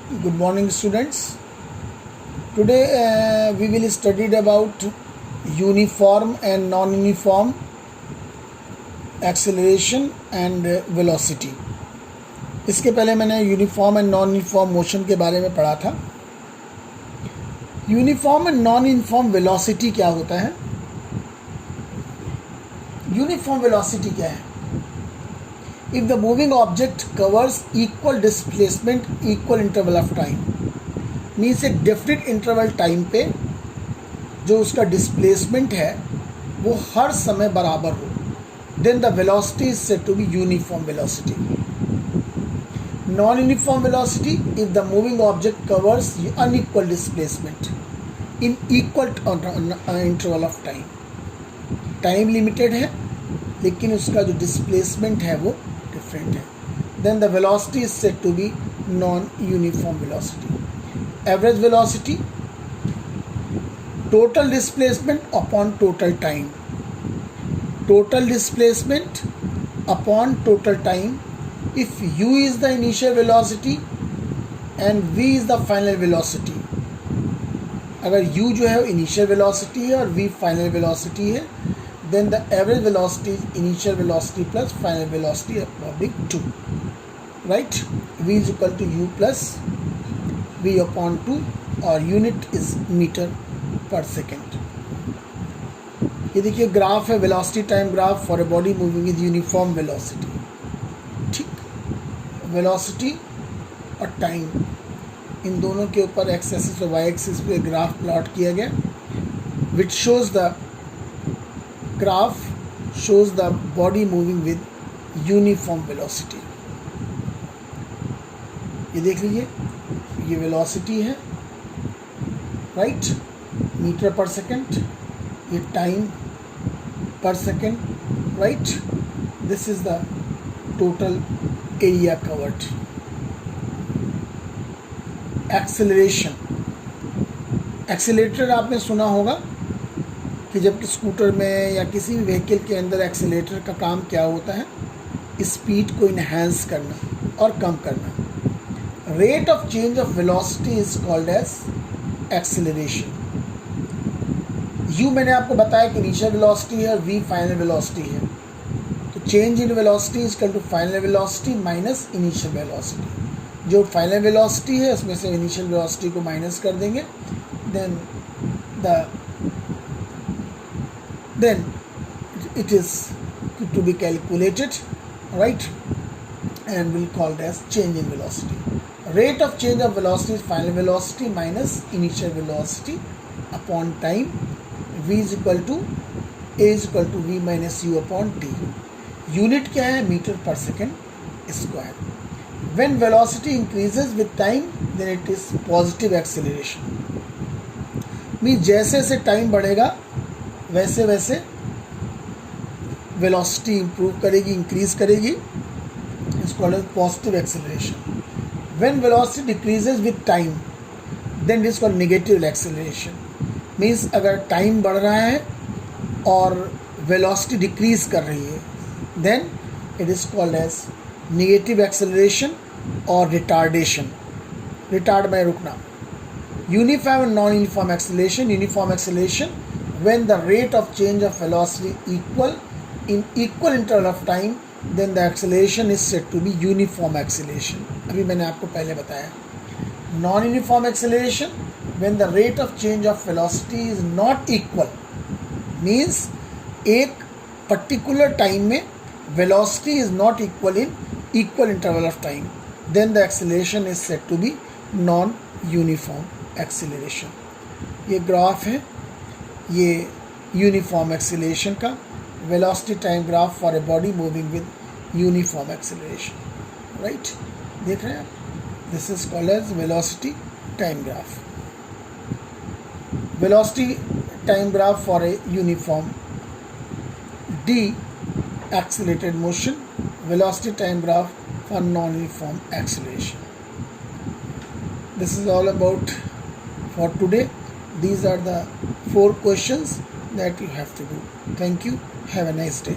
Good morning, students. Today we will study about uniform and non-uniform acceleration and velocity. इसके पहले मैंने uniform and non uniform motion के बारे में पढ़ा था. Uniform and non uniform velocity क्या होता है? यूनिफॉर्म वेलोसिटी क्या है? If the moving object covers equal displacement, equal interval of time, means एक definite interval time पे जो उसका displacement है वो हर समय बराबर हो, then the velocity is said to be uniform velocity. Non-uniform velocity, if the moving object covers unequal displacement in equal interval of time. Time limited है लेकिन उसका जो displacement है वो different है. Then the velocity is said to be non-uniform velocity. Average velocity, total displacement upon total time. Total displacement upon total time. If u is the initial velocity and v is the final velocity, अगर u जो है initial velocity है और v final velocity है, then the average velocity is initial velocity plus final velocity upon 2, right? V is equal to u plus v upon 2 और unit is meter per second. ये देखिए graph है, velocity time graph for a body moving with uniform velocity. ठीक, velocity और time in दोनों के ऊपर x axis और वाई एक्सिस पे ग्राफ प्लॉट किया गया, which shows the graph shows the body moving with uniform velocity. ये देख लीजिए, ये वेलोसिटी है, राइट, मीटर पर सेकेंड, ये टाइम पर second, right. This is the total area covered. Acceleration, accelerator आपने सुना होगा कि जब स्कूटर में या किसी भी व्हीकल के अंदर एक्सीलरेटर का काम क्या होता है? स्पीड को इन्हांस करना और कम करना. Rate of change of velocity is called as acceleration. You मैंने आपको बताया कि इनिशियल वेलोसिटी है और वी फाइनल वेलोसिटी है. तो change in velocity is equal to final velocity minus initial velocity. जो फाइनल वेलोसिटी है उसमें से इनिशियल वेलोसिटी को माइनस कर देंगे, then it is to be calculated, right, and will called as change in velocity. Rate of change of velocity is final velocity minus initial velocity upon time. V is equal to A is equal to V minus U upon T. Unit क्या है? Metre पर second square. When velocity increases with time, then it is positive acceleration. Mean जैसे जैसे time बढ़ेगा वैसे वैसे velocity improve करेगी, increase करेगी. It's called as positive acceleration. When velocity decreases with time, then it is called negative acceleration. Means अगर time बढ़ रहा है और वेलोसिटी डिक्रीज कर रही है, then it is called as negative acceleration और रिटार्डेशन. रिटार्ड में रुकना. Uniform and non uniform acceleration. Uniform acceleration when the rate of change of velocity equal in equal interval of time, then the acceleration is said to be uniform acceleration. अभी मैंने आपको पहले बताया. non uniform acceleration, when the rate of change of velocity is not equal, means एक particular time में velocity is not equal in equal interval of time, then the acceleration is said to be non uniform acceleration. ये graph है, ये uniform acceleration का velocity time graph for a body moving with uniform acceleration, right. देख रहे हैं आप? This is called as velocity time graph. Velocity time graph for a uniform de accelerated motion. Velocity time graph for non uniform acceleration. This is all about for today. These are the 4 questions that you have to do. Thank you. Have a nice day.